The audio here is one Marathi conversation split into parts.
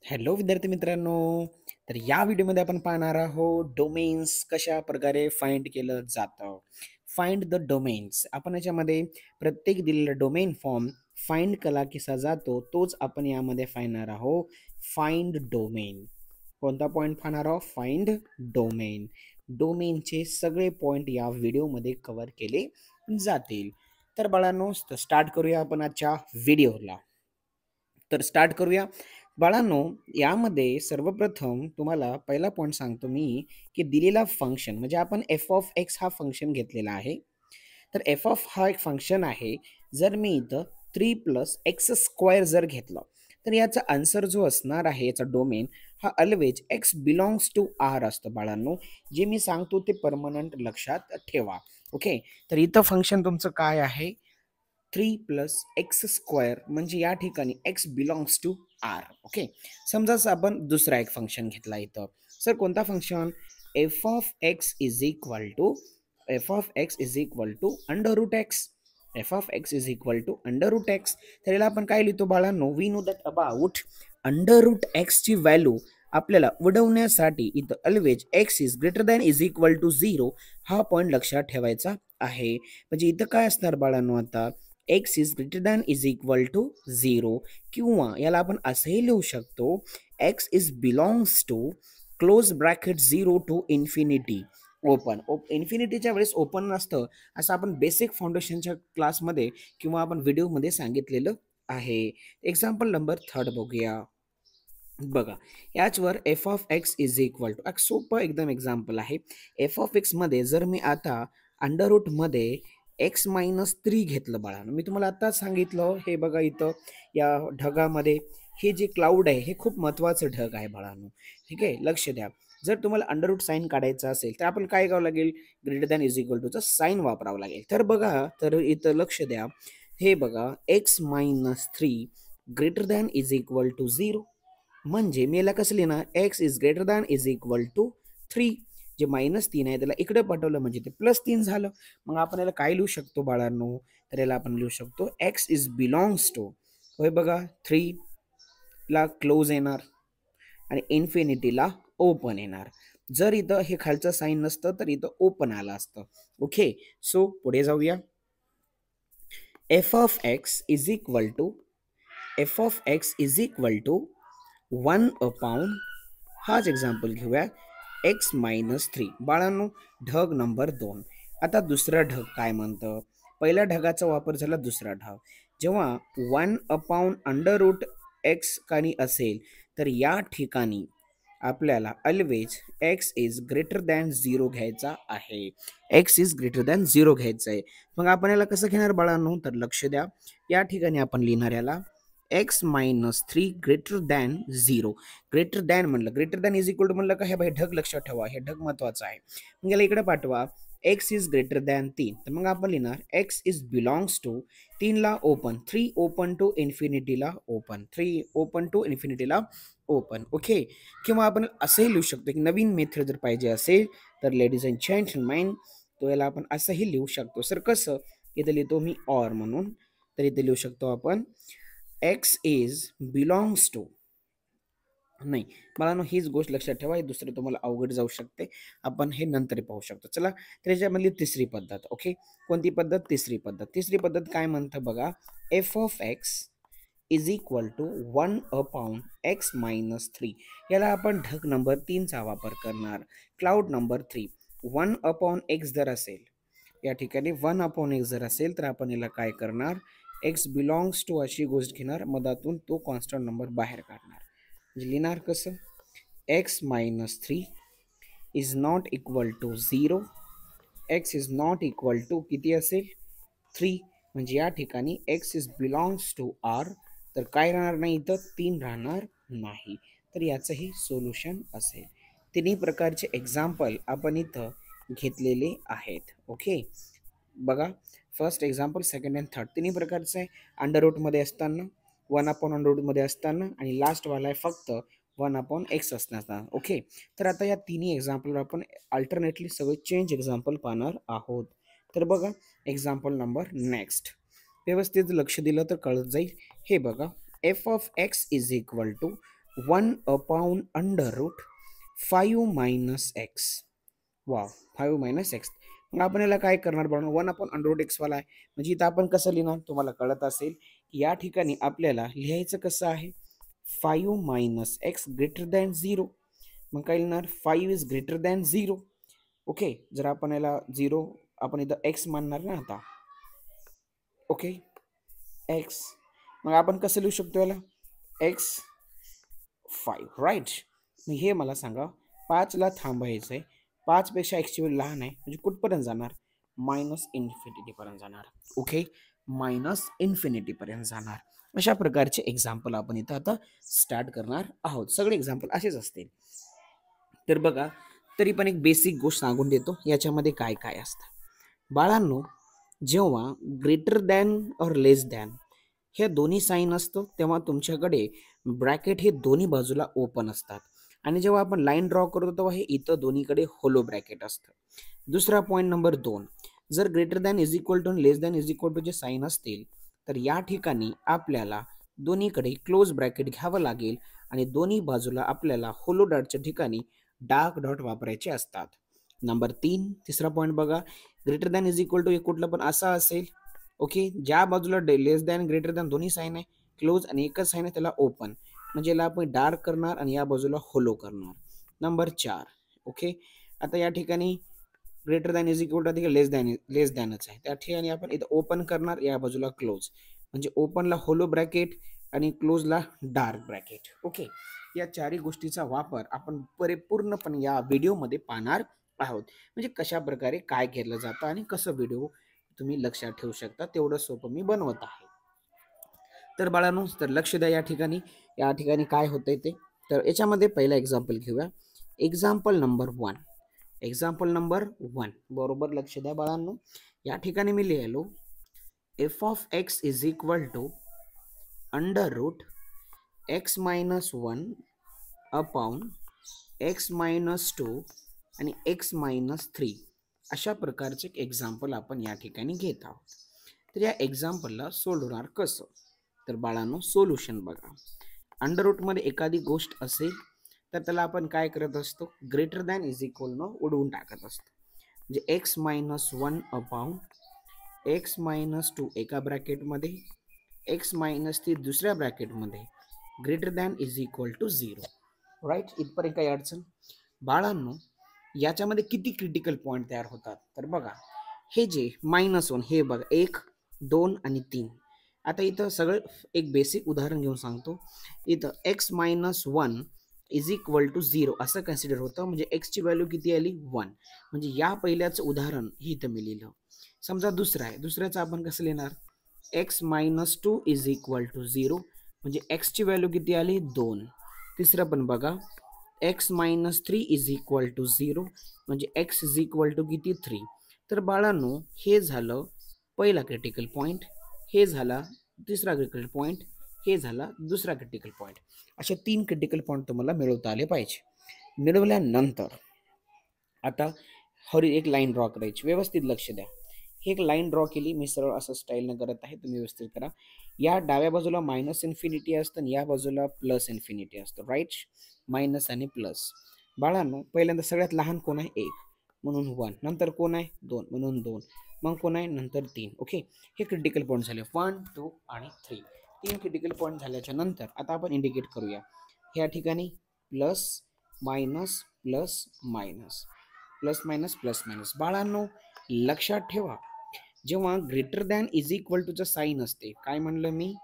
हॅलो विद्यार्थी मित्रांनो. तर या व्हिडिओमध्ये आपण पाहणार आहोत डोमेन्स कशा प्रकारे फाइंड केलं जातं. Find the domains. आपण याच्यामध्ये प्रत्येक दिलेला डोमेन फॉर्म फाइंड कसा जातो तोच आपण यामध्ये पाहणार आहोत. Find domain. कोणता पॉईंट पाहणार आहोत? Find domain. डोमेनचे सगळे पॉईंट या व्हिडिओमध्ये कव्हर केले जातील. तर बाळांनो स्टार्ट करूया आपण आजच्या व्हिडिओला. तर स्टार्ट करूया. बाळांनो, यामध्ये सर्वप्रथम तुम्हाला पहिला पॉइंट सांगतो मी, की दिलेला फंक्शन म्हणजे आपण एफ ऑफ एक्स हा फंक्शन घेतलेला आहे. तर एफ ऑफ हा एक फंक्शन आहे. जर मी इथं 3 प्लस एक्स स्क्वेअर जर घेतलं, तर याचा आन्सर जो असणार आहे, याचा डोमेन हा always x belongs to R असतं बाळांनो. जे मी सांगतो ते परमनंट लक्षात ठेवा. ओके. तर इथं फंक्शन तुमचं काय आहे? 3 प्लस एक्स स्क्वेअर म्हणजे या ठिकाणी x belongs to R. Okay. समजा आपण दुसरा एक फंक्शन घेतला इथं. सर कोणता function? F of x is equal to under root x. F of x is equal to under root x. तर याला आपण काय लिहितो बाळांनो? We know that about under root एक्सची व्हॅल्यू आपल्याला उडवण्यासाठी इथं always x is greater than is equal to 0 हा पॉईंट लक्षात ठेवायचा आहे. म्हणजे इथं काय असणार बाळांनो? आता x is greater than is equal to 0, किंवा याला आपण असंही लिहू शकतो, x is belongs to close bracket 0 to infinity open. इन्फिनिटीच्या वेळेस ओपन नसतं असं आपण बेसिक फाउंडेशनच्या क्लासमध्ये किंवा आपण व्हिडिओमध्ये सांगितलेलं आहे. एक्झाम्पल नंबर 3 बघूया. बघा, याचवर f of x is equal to, एक सोपं एकदम एक्झाम्पल आहे. एफ ऑफ एक्स मध्ये जर मी आता अंडर रूट मध्ये एक्स मायनस 3 घेतलं बाळानं, मी तुम्हाला आताच सांगितलं, हे बघा इथं या ढगामध्ये हे जे क्लाउड आहे हे खूप महत्वाचं ढग आहे बाळांनो. ठीक आहे, लक्ष द्या. जर तुम्हाला अंडर रूट साईन काढायचं असेल तर आपण काय करावं लागेल? ग्रेटर दॅन इज इक्वल टूचं साईन वापरावं लागेल. तर बघा, तर इथं लक्ष द्या, हे बघा x minus 3 greater than is equal to 0. म्हणजे मी याला कसं लिहिणार? X is greater than is equal to 3. जे -3 आहे त्याला इकडे पाठवलं म्हणजे ते +3 झालं. मग आपण याला काय लिहू शकतो बाळांनो? तर याला आपण लिहू शकतो एक्स इज बिलॉंग्स टू, होय बघा, 3 ला क्लोज येणार आणि इन्फिनिटीला ओपन येणार. जर इथं हे खालचं साईन नसतं तर इथं ओपन आलं असतं. ओके. सो पुढे जाऊया. F of x is equal to f of x is equal to 1 upon, हाच एक्झाम्पल घेऊया, एक्स मायनस 3. बाळांनो, ढग नंबर 2. आता दुसरा ढग काय म्हणतं? पहिल्या ढगाचा वापर झाला, दुसरा ढग जेव्हा 1 अपॉन अंडर रूट एक्स कानी असेल तर या ठिकाणी आपल्याला always x is greater than 0 घ्यायचा आहे. एक्स इज ग्रेटर दॅन 0 घ्यायचं आहे. मग आपण याला कसं घेणार बाळांनो? तर लक्ष द्या, या ठिकाणी आपण लिहिणार याला x minus 3 greater than 0. Greater than म्हणलं, greater than is equal to म्हणलं का, हे भाई ढग लक्षात ठेवा, हे ढग महत्वाचं आहे. मग याला इकडे पाठवा, एक्स इज ग्रेटर दॅन 3. तर मग आपण लिहिणार एक्स इज बिलॉंग्स टू 3 ला ओपन, 3 ओपन टू इन्फिनिटीला ओपन, 3 ओपन टू इन्फिनिटीला ओपन. ओके. किंवा आपण असंही लिहू शकतो की नवीन मेथड जर पाहिजे असेल तर लेडीज अँड जेंटलमॅन, तो याला आपण असंही लिहू शकतो. सर कसं? इथे लिहितो मी ऑर म्हणून. तर इथे लिहू शकतो आपण एक्स इज बिलॉंग्स टू, नाही मला हीच गोष्ट लक्षात ठेवा, हे दुसरं तुम्हाला अवघड जाऊ शकते, आपण हे नंतर पाहू शकतो. चला, त्याच्यामधली तिसरी पद्धत. ओके. कोणती पद्धत? तिसरी पद्धत. तिसरी पद्धत काय म्हणतं बघा, f of x is equal to 1 upon x minus 3. याला आपण ढग नंबर 3 चा वापर करणार. Cloud number 3. 1 अपॉन एक्स जर असेल, या ठिकाणी 1 अपॉन एक्स जर असेल तर आपण याला काय करणार? एक्स बिलॉंग्स टू अशी गोष्ट घेणार, मधातून तो कॉन्स्टंट नंबर बाहेर काढणार. म्हणजे लिहिणार कसं? X minus 3 is not equal to 0. X is not equal to किती असेल? 3. म्हणजे या ठिकाणी x is belongs to R. तर काय राहणार नाही इथं? 3 राहणार नाही. तर याचंही सोल्युशन असेल. तिन्ही प्रकारचे एक्झाम्पल आपण इथं घेतलेले आहेत. ओके. बघा, first example, second and third तिन्ही प्रकारचं आहे. अंडर रूटमध्ये असताना, 1 अपॉन अंडर रूटमध्ये असताना, आणि लास्टवाला आहे फक्त 1 अपॉन एक्स असताना. ओके. तर आता या तिन्ही एक्झाम्पलवर आपण अल्टरनेटली सगळे चेंज एक्झाम्पल पाहणार आहोत. तर बघा, एक्झाम्पल नंबर नेक्स्ट. व्यवस्थित लक्ष दिलं तर कळत जाईल. हे बघा, f of x is equal to 1/√5 - x. वा, 5 - x. मग आपण याला काय करणार बघा, 1/√x वाला आहे म्हणजे इथं आपण कसं लिहिणार तुम्हाला कळत असेल. या ठिकाणी आपल्याला लिहायचं कसं आहे, 5 - x ग्रेटर दॅन 0. मग काय लिहिणार, 5 इज ग्रेटर दॅन 0. ओके, जर आपण याला 0 आपण इथं x मानणार ना आता. Okay, x. मग आपण कसं लिहू शकतो याला, x 5, राईट. मग हे मला सांगा, 5ला थांबायचं आहे, 5 पेक्षा x ची व्हॅल्यू लहान आहे म्हणजे कुठपर्यंत जाणार, -इन्फिनिटी पर्यंत जाणार. ओके, -इन्फिनिटी पर्यंत जाणार. अशा प्रकारचे एक्झाम्पल आपण इथं आता स्टार्ट करणार आहोत. सगळे एक्झाम्पल असेच असतील. तर बघा, तरी पण एक बेसिक गोष्ट सांगून देतो याच्यामध्ये काय काय असतं. बाळांनो, जेव्हा ग्रेटर दॅन और लेस दॅन हे दोन्ही साईन असतं तेव्हा तुमच्याकडे ब्रॅकेट हे दोन्ही बाजूला ओपन असतात. आणि जेव्हा आपण लाईन ड्रॉ करतो तेव्हा हे इथं दोन्हीकडे होलो ब्रॅकेट असतं. दुसरा पॉईंट नंबर 2, जर greater than is equal to less than is equal to जे साईन असतील तर या ठिकाणी आपल्याला दोन्हीकडे क्लोज ब्रॅकेट घ्यावं लागेल आणि दोन्ही बाजूला आपल्याला होलो डॉटच्या ठिकाणी डार्क डॉट वापरायचे असतात. नंबर 3, तिसरा पॉईंट बघा, greater than is equal to कुठलं पण असा असेल. ओके, ज्या बाजूला लेस दॅन ग्रेटर दॅन दोन्ही साईन आहे क्लोज आणि एकच साईन आहे त्याला ओपन, म्हणजे याला आपण डार्क करणार आणि या बाजूला होलो करणार. नंबर 4, ओके, आता या ठिकाणी greater than is equal to less दॅनच आहे, त्या ठिकाणी आपण इथं ओपन करणार, या बाजूला क्लोज, म्हणजे ओपनला होलो ब्रॅकेट आणि क्लोजला डार्क ब्रॅकेट. ओके, या चारही गोष्टीचा वापर आपण परिपूर्णपणे या व्हिडिओमध्ये पाहणार आहोत. म्हणजे कशा प्रकारे काय केलं जातं आणि कसं व्हिडिओ तुम्ही लक्षात ठेवू शकता, तेवढं सोपं मी बनवत आहे. तर बाळांनो, तर लक्ष द्या या ठिकाणी काय होतंय ते. तर याच्यामध्ये पहिला एक्झाम्पल घेऊया. Example number 1. बरोबर लक्ष द्या बाळांनो. या ठिकाणी मी लिहिलो f(x) is equal to √(x-1) upon x-2 आणि x-3 अशा प्रकारचे एक्झाम्पल आपण या ठिकाणी घेत आहोत. तर या एक्झाम्पलला सोडवणार कसं, तर बाळांनो सोल्युशन बघा. अंडररूटमध्ये एखादी गोष्ट असेल तर त्याला आपण काय करत असतो, ग्रेटर दॅन इज इक्वल न उडवून टाकत असतो. म्हणजे x-1 अपॉन x-2 एका ब्रॅकेटमध्ये, x-3 दुसऱ्या ब्रॅकेटमध्ये, greater than is equal to 0. Right, इथपर्यंत काही अडचण. बाळांनो, याच्यामध्ये किती क्रिटिकल पॉईंट तयार होतात, तर बघा हे जे -1 हे बघा 1, 2 आणि 3. आता इथं सगळं एक बेसिक उदाहरण घेऊन सांगतो. इथं x-1 इज इक्वल टू 0 असं कन्सिडर होतं, म्हणजे x ची व्हॅल्यू किती आली 1. म्हणजे या पहिल्याचं उदाहरण हे इथं मी लिहिलं. समजा दुसरं आहे, दुसऱ्याचं आपण कसं लिहिणार, x-2 इज इक्वल टू 0 म्हणजे x ची व्हॅल्यू किती आली 2. तिसरं पण बघा, x-3 इज इक्वल टू 0 म्हणजे x इज इक्वल टू किती 3. तर बाळांनो, हे झालं पहिला क्रिटिकल पॉईंट, हे झाला तिसरा क्रिटिकल पॉईंट, हे झाला दुसरा क्रिटिकल पॉईंट. असे 3 क्रिटिकल पॉईंट तुम्हाला मिळवता आले पाहिजे. मिळवल्यानंतर आता एक लाईन ड्रॉ करायची, व्यवस्थित लक्ष द्या. ही एक लाईन ड्रॉ केली मी, सरळ असं स्टाईलनं करत आहे, तुम्ही व्यवस्थित करा. या डाव्या बाजूला -इन्फिनिटी असतं आणि या बाजूला +इन्फिनिटी असतं, राईट. मायनस आणि प्लस. बाळांनो, पहिल्यांदा सगळ्यात लहान कोण आहे 1 म्हणून 1, नंतर कोण आहे 2 म्हणून 2, मग कोण आहे नंतर 3. ओके, हे क्रिटिकल पॉईंट झाले 1, 2 आणि 3. 3 क्रिटिकल पॉईंट झाल्याच्या नंतर आता आपण इंडिकेट करूया. ह्या ठिकाणी plus minus plus minus, plus minus plus minus. बाळांनो, लक्षात ठेवा, जेव्हा ग्रेटर दॅन इज इक्वल टूचं साईन असते, काय म्हणलं मी,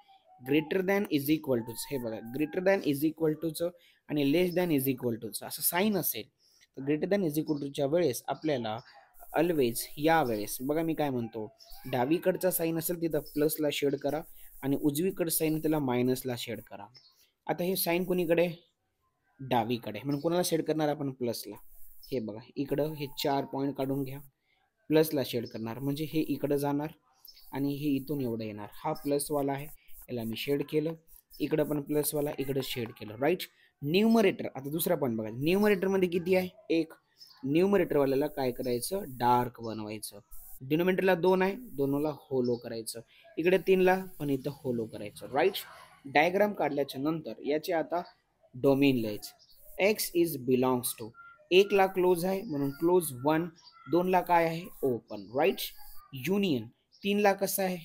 ग्रेटर दॅन इज इक्वल टूच, हे बघा ग्रेटर दॅन इज इक्वल टूचं आणि लेस दॅन इज इक्वल टूचं असं साईन असेल तर ग्रेटर दॅन इज इक्वल टूच्या वेळेस आपल्याला ऑलवेज या वेळेस बघा मी काय म्हणतो, डावीकडचा साईन असेल तिथं प्लसला शेड करा आणि उजवीकडचं साईन त्याला मायनसला शेड करा. आता हे साईन कोणीकडे, डावीकडे, म्हणून कोणाला शेड करणार आपण प्लसला. हे बघा इकडं हे 4 पॉईंट काढून घ्या, प्लसला शेड करणार म्हणजे हे इकडं जाणार आणि हे इथून एवढं येणार. हा प्लसवाला आहे, याला मी शेड केलं, इकडं पण प्लसवाला, इकडं शेड केलं, राईट. न्यूमरेटर, आता दुसरा पॉईंट बघा, न्यूमरेटरमध्ये किती आहे 1, न्यूमरेटरवाल्याला काय करायचं, डार्क बनवायचं. डिनोमिनेटरला 2 आहे, 2ला होलो करायचं, इकडे 3ला पण इथं होलो करायचं, राईट. डायग्राम काढल्याच्या नंतर याचे आता डोमेन लिहायचं. एक्स इज बिलॉंग्स टू, 1 ला क्लोज आहे म्हणून क्लोज 1, 2ला काय आहे ओपन, राईट. युनियन 3ला कसं आहे,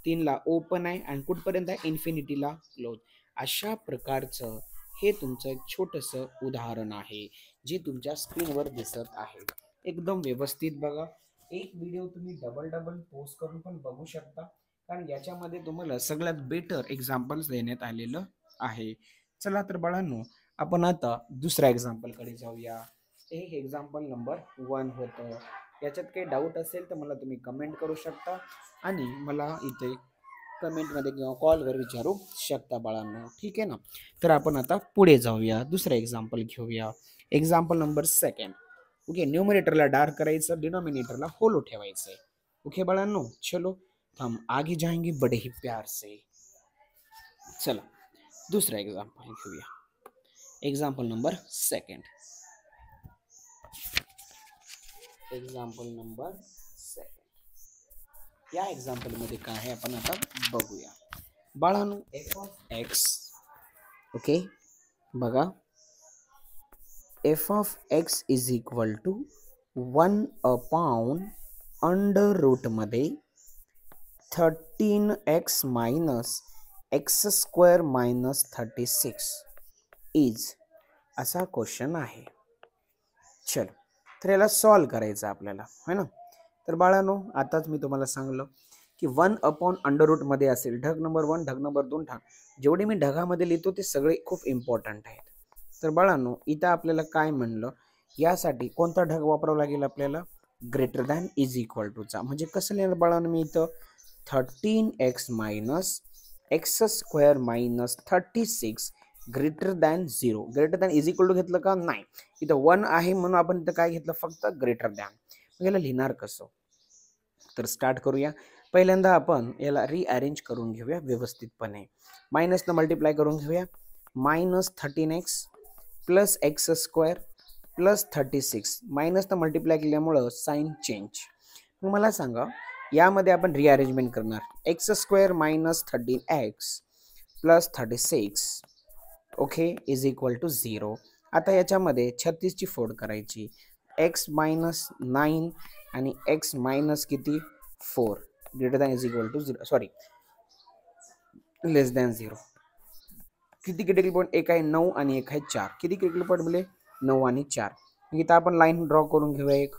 3ला ओपन आहे आणि कुठपर्यंत आहे इन्फिनिटीला क्लोज. अशा प्रकारचं हे तुमचं एक छोटंसं उदाहरण आहे जे तुमच्या स्क्रीनवर दिसत आहे. एकदम व्यवस्थित बघा. एक व्हिडिओ तुम्ही डबल डबल पोस्ट करून पण बघू शकता, कारण याच्यामध्ये तुम्हाला सगळ्यात बेटर एक्झाम्पल्स देण्यात आलेलं आहे. चला तर बाळांनो, आपण आता दुसऱ्या एक्झाम्पलकडे जाऊया. हे एक्झाम्पल नंबर 1 होतं. याच्यात काही डाऊट असेल तर मला तुम्ही कमेंट करू शकता आणि मला इथे कमेंटमध्ये किंवा कॉलवर विचारू शकता बाळांनो, ठीक आहे ना. तर आपण आता पुढे जाऊया, दुसरं एक्झाम्पल घेऊया. Example number 2. ओके, न्यूमरेटरला डार्क करायचं, डिनोमिनेटरला होलो ठेवायचं आहे. ओके बाळांनो, चलो हम आगे जाएंगे बड़े ही प्यार से. चला दूसरा एग्जाम्पल घेऊया. Example number 2. Example number 2. या एक्झाम्पल मध्ये काय आहे आपण आता बघूया. बाळांनो, एफ ऑफ एक्स, ओके बघा, f of x is equal to 1 under root मध्ये 13x minus x square minus 36 is असा क्वेश्चन आहे. चल तर याला सॉल्व करायचं आपल्याला, है ना. तर बाळांनो, आताच मी तुम्हाला सांगलं की 1 अंडर रूट मध्ये असेल ढग नंबर 1, ढग नंबर 2, ढग जेवढे मी ढगामध्ये लिहितो ते सगळे खूप इम्पॉर्टंट आहेत. तर बाळांनो, इथं आपल्याला काय म्हणलं, यासाठी कोणता ढग वापरावा लागेल आपल्याला, ग्रेटर दॅन इज इक्वल टूचा. म्हणजे कसं लिहिणार बाळांनो मी इथं, 13x minus x square minus 36 greater than 0. Greater than is equal to घेतलं का, नाही, इथं 1 आहे म्हणून आपण इथं काय घेतलं, फक्त ग्रेटर दॅन. मग याला लिहिणार कसं, तर स्टार्ट करूया. पहिल्यांदा आपण याला रिअरेंज करून घेऊया व्यवस्थितपणे. मायनसनं मल्टिप्लाय करून घेऊया. Minus 13x plus x square plus 36, मायनसनं मल्टिप्लाय केल्यामुळं साईन चेंज. मग मला सांगा, यामध्ये आपण रिअरेंजमेंट करणार. X square minus 13x plus 36, okay, is equal to 0. आता याच्यामध्ये 36ची फोड करायची. एक्स मायनस 9 आणि एक्स मायनस किती 4 greater than is equal to 0, sorry less than 0. किती क्रिटिकल पॉईंट, एक आहे 9 आणि एक आहे 4. किती क्रिटिकल पॉईंट मिळेल, 9 आणि 4. इथं आपण लाईन ड्रॉ करून घेऊया एक.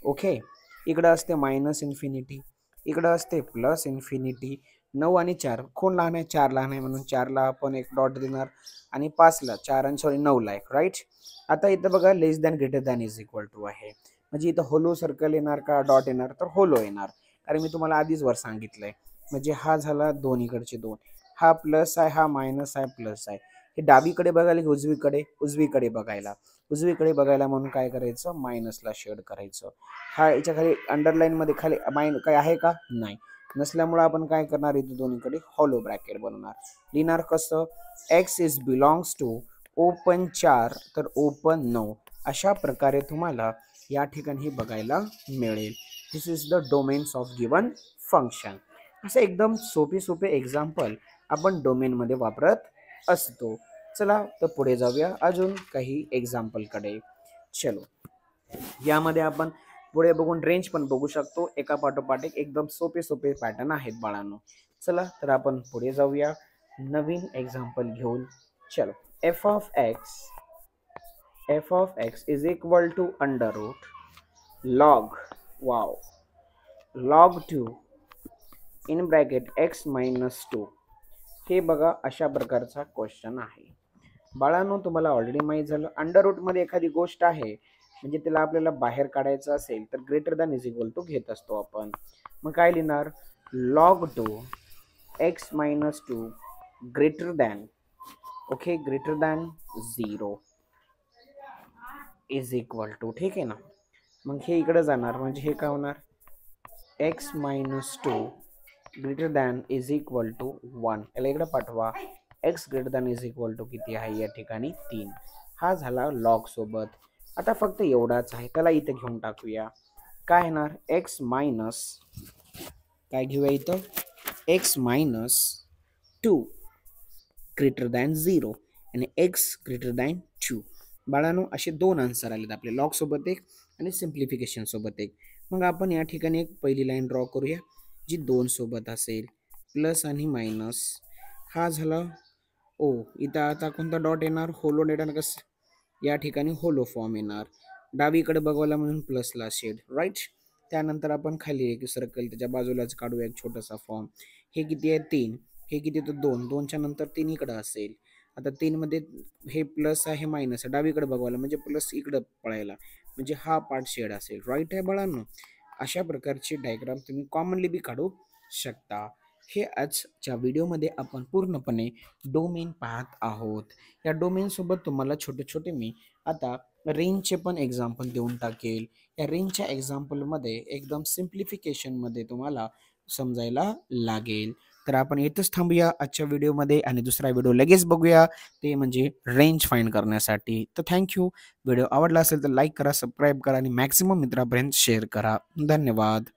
ओके, इकडं असते मायनस इन्फिनिटी, इकडं असते प्लस इन्फिनिटी. 9 आणि 4 कोण लहान आहे, 4 लहान आहे म्हणून 4ला आपण एक डॉट देणार आणि 5ला 4 आणि सॉरी 9ला एक, राईट. आता इथं बघा less than greater than is equal to आहे, म्हणजे इथं होलो सर्कल येणार का डॉट येणार, तर होलो येणार, कारण मी तुम्हाला आधीच वर सांगितलंय. म्हणजे हा झाला दोन्हीकडचे 2, हा प्लस आहे, हा मायनस आहे, प्लस आहे. हे डावीकडे बघायला की उजवीकडे बघायला म्हणून काय करायचं, मायनसला शेड करायचं. हा याच्या खाली अंडरलाईन मध्ये खाली काय आहे का, नाही, नसल्यामुळे आपण काय करणार, इथे दोन्हीकडे हॉलो ब्रॅकेट बनवणार. लिहिणार कसं, x is belongs to open 4 तर ओपन 9. अशा प्रकारे तुम्हाला या ठिकाणी बघायला मिळेल. This is the domains of given function. असं एकदम सोपे एक्झाम्पल आपण डोमेनमध्ये वापरत असतो. चला तर पुढे जाऊया अजून काही एक्झाम्पलकडे. चलो, यामध्ये आपण पुढे बघून रेंज पण बघू शकतो, एका पाठोपाठ एक एकदम सोपे पॅटर्न आहेत बाळांनो. चला तर आपण पुढे जाऊया नवीन एक्झाम्पल घेऊन. चलो, f of x is equal to under root log log 2 in bracket x minus 2. हे बघा अशा प्रकारचा क्वेश्चन आहे. बाळांनो, तुम्हाला ऑलरेडी माहीत झालं, अंडर रूटमध्ये एखादी गोष्ट आहे म्हणजे त्याला आपल्याला बाहेर काढायचं असेल तर greater than is equal to घेत असतो आपण. मग काय लिहिणार, log 2 x minus 2 greater than, okay, greater than 0 is equal to, ठीक आहे ना. मग हे इकडे जाणार म्हणजे हे काय होणार, x minus 2 greater than is equal to 1. याला इकडे पाठवा. X greater than is equal to किती आहे या ठिकाणी 3. हा झाला लॉग सोबत. आता फक्त एवढाच आहे, त्याला इथे घेऊन टाकूया. काय येणार, एक्स मायनस, काय घेऊया इथं, एक्स मायनस 2 ग्रेटर दॅन 0. आणि एक्स ग्रेटर दॅन 2. बाळांनो असे दोन आन्सर आलेत आपले, लॉग सोबत एक आणि सिम्प्लिफिकेशन सोबत एक. मग आपण या ठिकाणी एक पहिली लाईन ड्रॉ करूया जी 2 सोबत असेल, प्लस आणि मायनस. हा झाला ओ. इथं आता कोणता डॉट येणार, होलो डेटा कसं, या ठिकाणी होलो फॉर्म येणार. डावीकडे बघवायला म्हणून प्लसला शेड, राईट. त्यानंतर आपण खाली एक सर्कल त्याच्या बाजूलाच काढूया एक छोटासा फॉर्म. हे किती आहे 3, हे किती तर 2, 2च्या नंतर 3 इकडं असेल. आता 3 मध्ये हे प्लस आहे मायनस आहे, डावीकडे बघवायला म्हणजे प्लस इकडं पळायला, म्हणजे हा पार्ट शेड असेल, राईट आहे बाळांनो. अशा प्रकारची डायग्राम तुम्ही कॉमनली बी काढू शकता. हे आजच्या व्हिडिओमध्ये आपण पूर्णपणे डोमेन पाहत आहोत. या डोमेन सोबत तुम्हाला छोटे छोटे मी आता रेंजचे पण एक्झाम्पल देऊन टाकेल. या रेंजच्या एक्झाम्पलमध्ये एकदम सिम्प्लिफिकेशनमध्ये तुम्हाला समजायला लागेल. तर आपण इथंच थांबूया आजच्या व्हिडिओमध्ये आणि दुसरा व्हिडिओ लगेच बघूया, ते म्हणजे रेंज फाइंड करण्यासाठी. तर थँक्यू. व्हिडिओ आवडला असेल तर लाईक करा, सबस्क्राईब करा आणि मॅक्सिमम मित्रांपर्यंत शेअर करा. धन्यवाद.